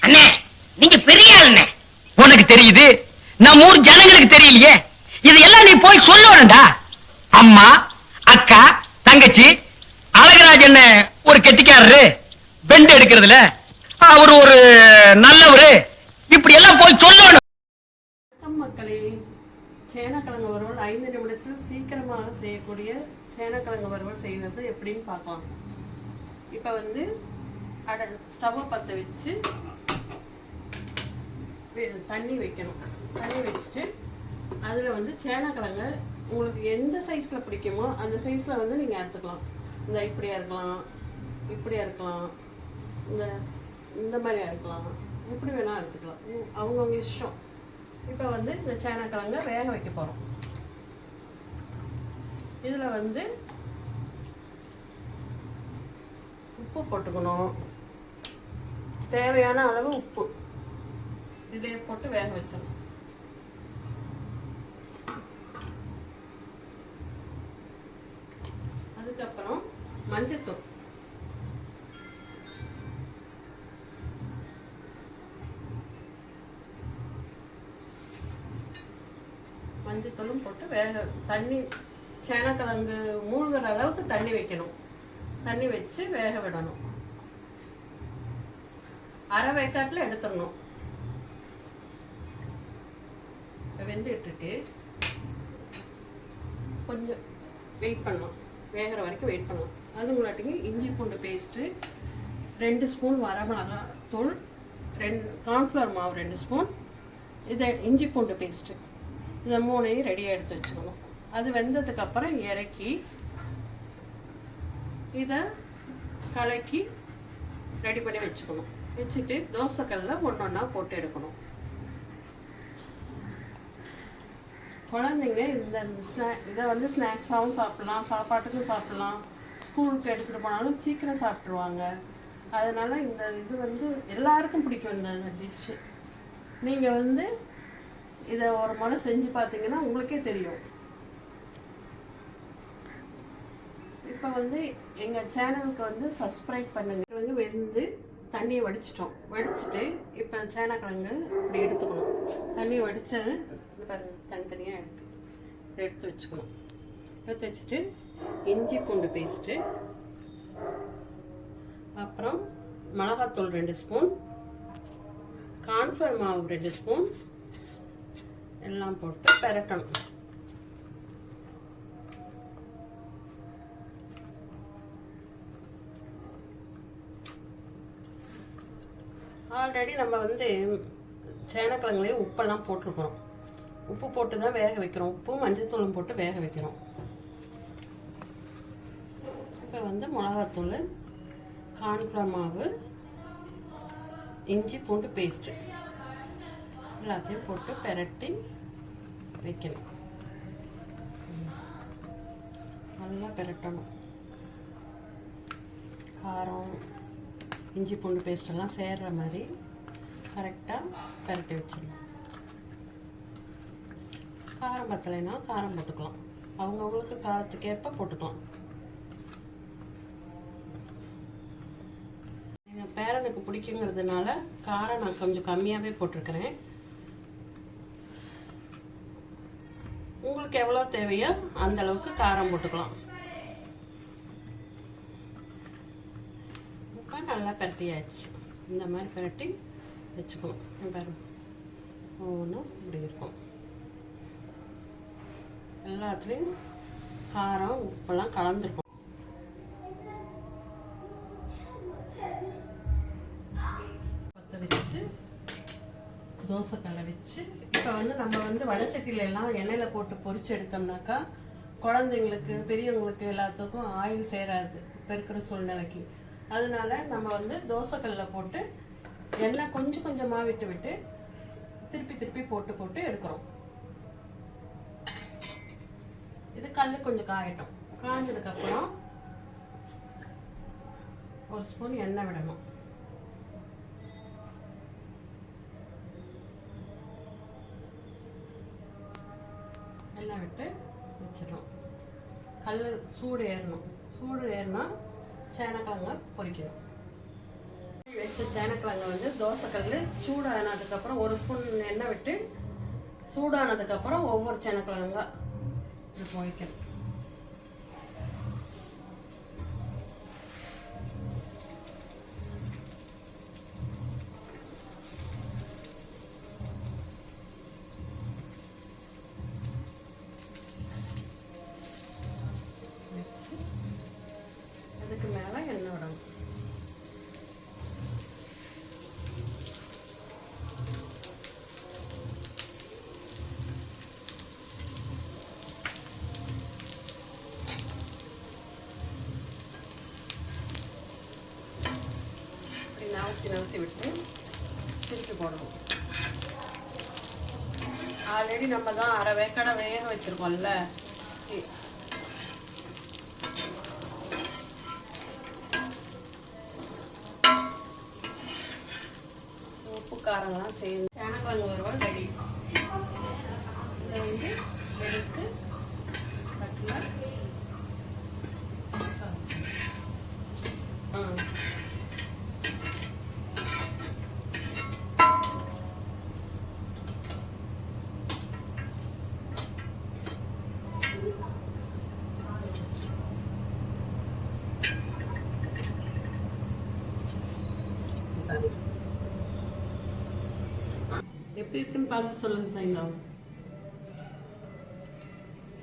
அண்ணே நீங்க பெரிய ஆளுண்ணே. உனக்கு தெரியுது, நம்ம ஊர் ஜனங்களுக்கு தெரியலையே. இதெல்லாம் நீ போய் சொல்லணும்டா. அம்மா, அக்கா, தங்கச்சி, அழகராஜன் ஒரு கெட்டிக்காரரு, பெண்ட் எடுக்கிறதுல அவர் ஒரு நல்லவரு, இப்படி எல்லாம் போய் சொல்லணும். மக்களே, சேனக்கிழங்கு வறுவல் 5 நிமிடத்தில் சீக்கிரமாக செய்யக்கூடிய சேனக்கிழங்கு வறுவல் செய்வது எப்படின்னு பார்க்கலாம். இப்போ வந்து ஸ்டவ்வை பற்ற வச்சு தண்ணி வைக்கணும். தண்ணி வச்சுட்டு அதில் வந்து சேனக்கிழங்கு உங்களுக்கு எந்த சைஸில் பிடிக்குமோ அந்த சைஸில் வந்து நீங்கள் அறுத்துக்கலாம். இந்த இப்படியா இருக்கலாம், இப்படியா இருக்கலாம், இந்த மாதிரியா இருக்கலாம், எப்படி வேணால் அறுத்துக்கலாம், அவங்கவுங்க இஷ்டம். இப்போ வந்து இந்த சேனக்கிழங்க வேக வைக்க போகிறோம். இதில் வந்து உப்பு போட்டுக்கணும், தேவையான அளவு உப்பு இதையே போட்டு வேக வச்சிடணும். அதுக்கப்புறம் மஞ்சத்தூள், மஞ்சத்தூளும் போட்டு தண்ணி சேனக்கிழங்கு மூழ்கிற அளவுக்கு தண்ணி வைக்கணும். தண்ணி வச்சு வேக விடணும். அரை வேக்காட்டில் எடுத்துடணும். வெந்து இட்டுட்டு கொஞ்சம் வெயிட் பண்ணலாம், வேகிற வரைக்கும் வெயிட் பண்ணலாம். அது முன்னாட்டிக்கு இஞ்சி பூண்டு பேஸ்ட்டு 2 ஸ்பூன், வரமிளகா தூள் 2, கார்ன்ஃப்ளவர் மாவு 2 ஸ்பூன், இதை இஞ்சி பூண்டு பேஸ்ட்டு, இதை 3ஐயும் ரெடியாக எடுத்து வச்சுக்கணும். அது வெந்ததுக்கப்புறம் இறக்கி இதை கலக்கி ரெடி பண்ணி வச்சுக்கணும். வச்சுட்டு தோசைக்கல்லில் ஒன்றா போட்டு எடுக்கணும். குழந்தைங்க இதை வந்து ஸ்நாக்ஸாகவும் சாப்பிட்லாம், சாப்பாட்டுக்கும் சாப்பிட்லாம், ஸ்கூலுக்கு எடுத்துகிட்டு போனாலும் சீக்கிரம் சாப்பிட்ருவாங்க. அதனால் இது வந்து எல்லாருக்கும் பிடிக்கும் இந்த டிஷ்ஷு. நீங்கள் வந்து இதை ஒரு முறை செஞ்சு பார்த்தீங்கன்னா உங்களுக்கே தெரியும். இப்போ வந்து எங்கள் சேனலுக்கு வந்து சப்ஸ்கிரைப் பண்ணுங்க. வந்து வெந்து தண்ணியை வடிச்சிட்டோம். வடிச்சிட்டு இப்போ சேனக்கிழங்கு இப்படி எடுத்துக்கணும். தண்ணி வடித்தது தனித்தனியாக எடுத்து வச்சுக்கணும். எடுத்து வச்சுட்டு இஞ்சி பூண்டு பேஸ்ட்டு, அப்புறம் மிளகாத்தூள் 2 ஸ்பூன், கார்ன்ஃப்ளவர் மாவு 2 ஸ்பூன் எல்லாம் போட்டு பெரட்டணும். ஆல்ரெடி நம்ம வந்து சேனக்கிழங்குலேயே உப்பெல்லாம் போட்டிருக்கிறோம். உப்பு போட்டு தான் வேக வைக்கிறோம். உப்பு மஞ்சள்தூளும் போட்டு வேக வைக்கிறோம். இப்போ வந்து மிளகாத்தூள், கார்ன்ஃப்ளவர் மாவு, இஞ்சி பூண்டு பேஸ்ட்டு எல்லாத்தையும் போட்டு பெரட்டி வைக்கணும். நல்லா பெரட்டணும். காரம், இஞ்சி பூண்டு பேஸ்டெல்லாம் சேர்கிற மாதிரி கரெக்டாக பெரட்டி வச்சிடணும். காரம் பத்தலைன்னா காரம் போட்டுக்கலாம். அவங்கவுங்களுக்கு காரத்துக்கேற்ப போட்டுக்கலாம். எங்கள் பேரனுக்கு பிடிக்குங்கிறதுனால காரம் நான் கொஞ்சம் கம்மியாகவே போட்டிருக்கிறேன். உங்களுக்கு எவ்வளோ தேவையோ அந்த அளவுக்கு காரம் போட்டுக்கலாம். இப்போ நல்லா பரட்டியாச்சு. இந்த மாதிரி பரட்டி வச்சுக்கணும். பாருங்க, ஒவ்வொன்றும் இப்படி இருக்கும். எல்லாத்துலேயும் காரம் உப்பெல்லாம் கலந்துருக்கும். பற்ற வச்சு தோசைக்கல்லை வச்சு இப்போ வந்து நம்ம வந்து வடச்சட்டிலெல்லாம் எண்ணெயில் போட்டு பொரிச்சு எடுத்தோம்னாக்கா குழந்தைங்களுக்கு, பெரியவங்களுக்கு எல்லாத்துக்கும் ஆயில் சேராது இப்போ இருக்கிற சூழ்நிலைக்கு. அதனால நம்ம வந்து தோசைக்கல்லில் போட்டு எண்ணெய் கொஞ்சம் கொஞ்சமாக விட்டு விட்டு திருப்பி திருப்பி போட்டு போட்டு எடுக்கிறோம். இது கல் கொஞ்சம் காயட்டும். காய்ஞ்சதுக்கப்புறம் 1 ஸ்பூன் எண்ணெய் விடணும். எண்ணெய் விட்டு வச்சிடணும். கல் சூடு ஏறணும். சூடு ஏறினா சேனக்கிழங்க பொரிக்கணும். வச்ச சேனக்கிழங்கு வந்து தோசைக்கல் சூடானதுக்கப்புறம் 1 ஸ்பூன் எண்ணெய் விட்டு சூடானதுக்கப்புறம் ஒவ்வொரு சேனக்கிழங்கா இது வைக்கணும். அதுக்கு மேல எண்ணெய் விடணும். நவுத்தி விட்டு திருப்பி போடணும். ஆல்ரெடி நம்ம தான் அரை வேக்காடை வேக வச்சிருக்கோம்ல, உப்பு காரம்லாம் சேர்ந்து சேனக்கிழங்கு வறுவல் ரெடி. இதை வந்து எடுத்து தட்டில் எப்படி இருக்குன்னு பார்த்து சொல்லுங்க சாய்ந்தா.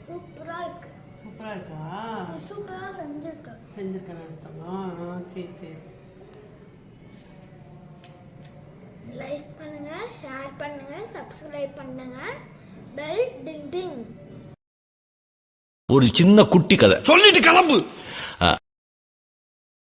சூப்பரா இருக்கு. சூப்பரா இருக்கா? சூப்பரா செஞ்சிருக்கேன். செஞ்சிருக்கேன் சரி சரி. லைக் பண்ணுங்க, ஷேர் பண்ணுங்க, சப்ஸ்கிரைப் பண்ணுங்க, பெல் டிங் டிங். ஒரு சின்ன குட்டி கதை சொல்லிட்டு கிளம்பு.